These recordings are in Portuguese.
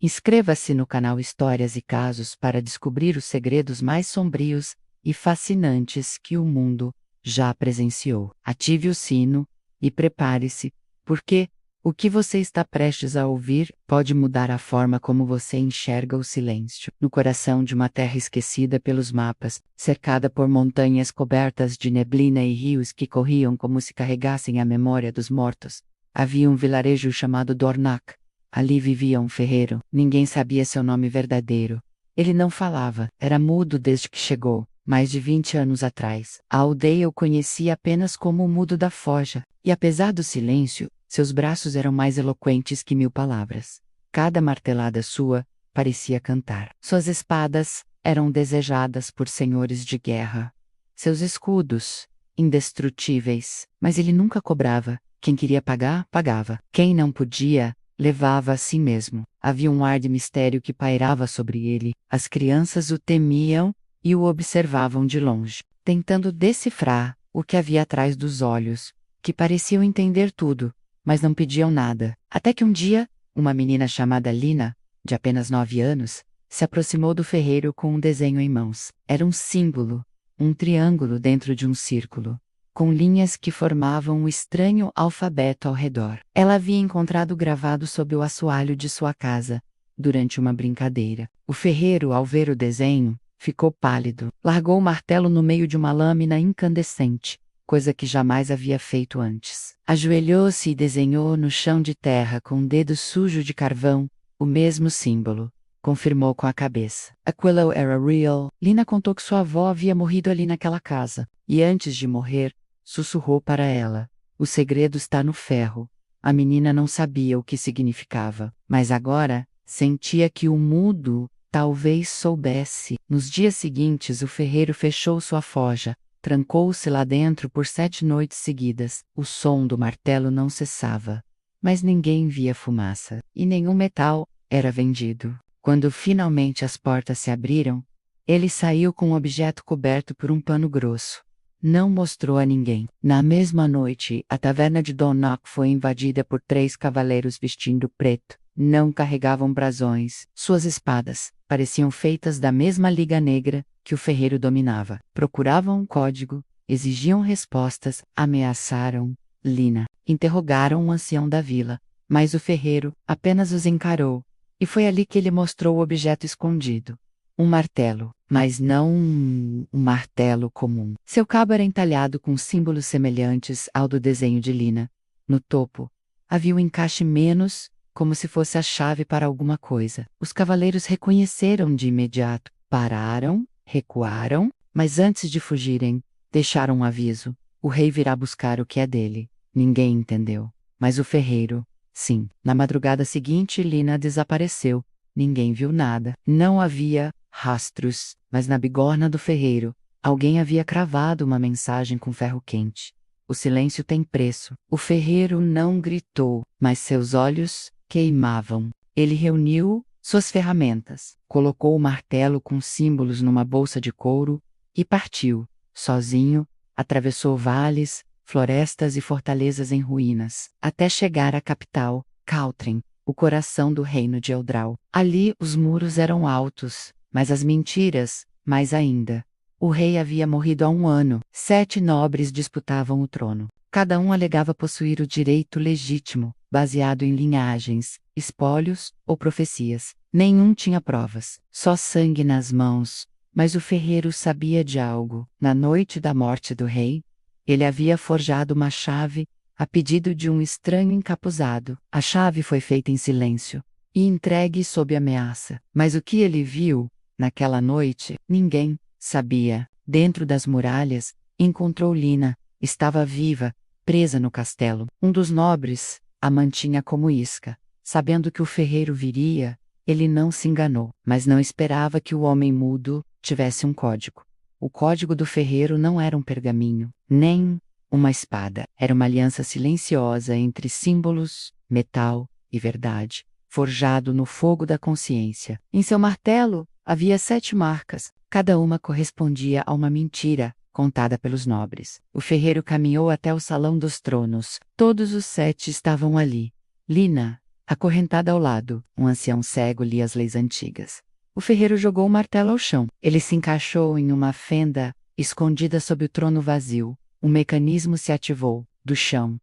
Inscreva-se no canal Histórias e Casos para descobrir os segredos mais sombrios e fascinantes que o mundo já presenciou. Ative o sino e prepare-se, porque o que você está prestes a ouvir pode mudar a forma como você enxerga o silêncio. No coração de uma terra esquecida pelos mapas, cercada por montanhas cobertas de neblina e rios que corriam como se carregassem a memória dos mortos, havia um vilarejo chamado Dornak. Ali vivia um ferreiro. Ninguém sabia seu nome verdadeiro. Ele não falava, era mudo desde que chegou, mais de 20 anos atrás. A aldeia o conhecia apenas como o mudo da forja, e apesar do silêncio, seus braços eram mais eloquentes que 1000 palavras. Cada martelada sua parecia cantar. Suas espadas eram desejadas por senhores de guerra. Seus escudos, indestrutíveis. Mas ele nunca cobrava. Quem queria pagar, pagava. Quem não podia, levava a si mesmo. Havia um ar de mistério que pairava sobre ele. As crianças o temiam e o observavam de longe, tentando decifrar o que havia atrás dos olhos, que pareciam entender tudo, mas não pediam nada. Até que um dia, uma menina chamada Lina, de apenas 9 anos, se aproximou do ferreiro com um desenho em mãos. Era um símbolo, um triângulo dentro de um círculo, com linhas que formavam um estranho alfabeto ao redor. Ela havia encontrado gravado sob o assoalho de sua casa, durante uma brincadeira. O ferreiro, ao ver o desenho, ficou pálido. Largou o martelo no meio de uma lâmina incandescente, coisa que jamais havia feito antes. Ajoelhou-se e desenhou no chão de terra com um dedo sujo de carvão o mesmo símbolo. Confirmou com a cabeça. Aquilo era real. Lina contou que sua avó havia morrido ali naquela casa, e antes de morrer, sussurrou para ela: "O segredo está no ferro." A menina não sabia o que significava, mas agora sentia que o mudo talvez soubesse. Nos dias seguintes, o ferreiro fechou sua forja, trancou-se lá dentro por 7 noites seguidas. O som do martelo não cessava, mas ninguém via fumaça, e nenhum metal era vendido. Quando finalmente as portas se abriram, ele saiu com um objeto coberto por um pano grosso. Não mostrou a ninguém. Na mesma noite, a taverna de Dornak foi invadida por 3 cavaleiros vestindo preto. Não carregavam brasões. Suas espadas pareciam feitas da mesma liga negra que o ferreiro dominava. Procuravam um código, exigiam respostas, ameaçaram Lina. Interrogaram o ancião da vila, mas o ferreiro apenas os encarou, e foi ali que ele mostrou o objeto escondido. Um martelo, mas não um martelo comum. Seu cabo era entalhado com símbolos semelhantes ao do desenho de Lina. No topo, havia um encaixe menos, como se fosse a chave para alguma coisa. Os cavaleiros reconheceram de imediato. Pararam, recuaram, mas antes de fugirem, deixaram um aviso: "O rei virá buscar o que é dele." Ninguém entendeu. Mas o ferreiro, sim. Na madrugada seguinte, Lina desapareceu. Ninguém viu nada. Não havia rastros, mas na bigorna do ferreiro, alguém havia cravado uma mensagem com ferro quente. O silêncio tem preço. O ferreiro não gritou, mas seus olhos queimavam. Ele reuniu suas ferramentas, colocou o martelo com símbolos numa bolsa de couro e partiu, sozinho, atravessou vales, florestas e fortalezas em ruínas, até chegar à capital, Caltrim, o coração do reino de Eldrall. Ali os muros eram altos, mas as mentiras, mais ainda. O rei havia morrido há 1 ano. 7 nobres disputavam o trono. Cada um alegava possuir o direito legítimo, baseado em linhagens, espólios ou profecias. Nenhum tinha provas, só sangue nas mãos. Mas o ferreiro sabia de algo. Na noite da morte do rei, ele havia forjado uma chave a pedido de um estranho encapuzado. A chave foi feita em silêncio e entregue sob ameaça. Mas o que ele viu, naquela noite, ninguém sabia. Dentro das muralhas, encontrou Lina. Estava viva, presa no castelo. Um dos nobres a mantinha como isca. Sabendo que o ferreiro viria, ele não se enganou, mas não esperava que o homem mudo tivesse um código. O código do ferreiro não era um pergaminho, nem uma espada. Era uma aliança silenciosa entre símbolos, metal e verdade, forjado no fogo da consciência. Em seu martelo havia 7 marcas, cada uma correspondia a uma mentira contada pelos nobres. O ferreiro caminhou até o salão dos tronos. Todos os 7 estavam ali. Lina Acorrentado ao lado, um ancião cego lia as leis antigas. O ferreiro jogou o martelo ao chão. Ele se encaixou em uma fenda, escondida sob o trono vazio. Um mecanismo se ativou, do chão.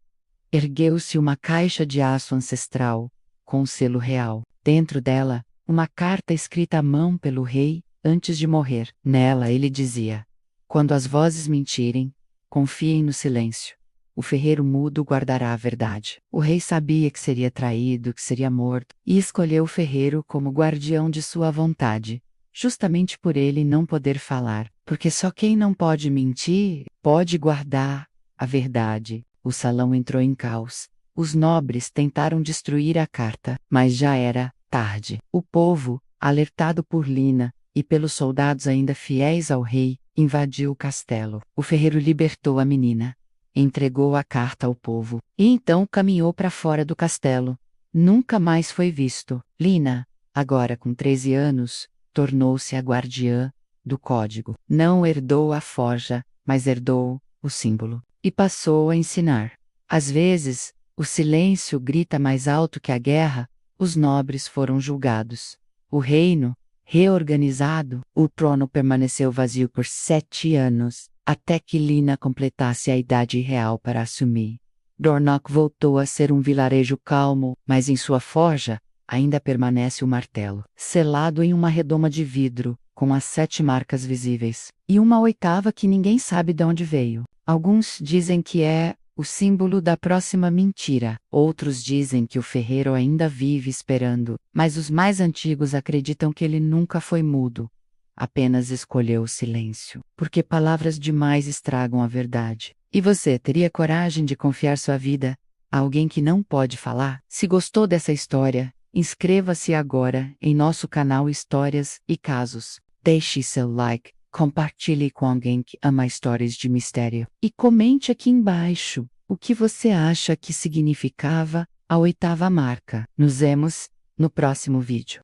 Ergueu-se uma caixa de aço ancestral, com o selo real. Dentro dela, uma carta escrita à mão pelo rei, antes de morrer. Nela ele dizia: quando as vozes mentirem, confiem no silêncio. O ferreiro mudo guardará a verdade. O rei sabia que seria traído, que seria morto, e escolheu o ferreiro como guardião de sua vontade, justamente por ele não poder falar, porque só quem não pode mentir, pode guardar a verdade. O salão entrou em caos. Os nobres tentaram destruir a carta, mas já era tarde. O povo, alertado por Lina, e pelos soldados ainda fiéis ao rei, invadiu o castelo. O ferreiro libertou a menina, entregou a carta ao povo, e então caminhou para fora do castelo. Nunca mais foi visto. Lina, agora com 13 anos, tornou-se a guardiã do código. Não herdou a forja, mas herdou o símbolo. E passou a ensinar. Às vezes, o silêncio grita mais alto que a guerra. Os nobres foram julgados. O reino, reorganizado, o trono permaneceu vazio por 7 anos, até que Lina completasse a idade real para assumir. Dornoch voltou a ser um vilarejo calmo, mas em sua forja ainda permanece o martelo, selado em uma redoma de vidro, com as 7 marcas visíveis, e uma 8ª que ninguém sabe de onde veio. Alguns dizem que é o símbolo da próxima mentira. Outros dizem que o ferreiro ainda vive esperando, mas os mais antigos acreditam que ele nunca foi mudo. Apenas escolheu o silêncio, porque palavras demais estragam a verdade. E você teria coragem de confiar sua vida a alguém que não pode falar? Se gostou dessa história, inscreva-se agora em nosso canal Histórias e Casos. Deixe seu like, compartilhe com alguém que ama histórias de mistério. E comente aqui embaixo o que você acha que significava a 8ª marca. Nos vemos no próximo vídeo.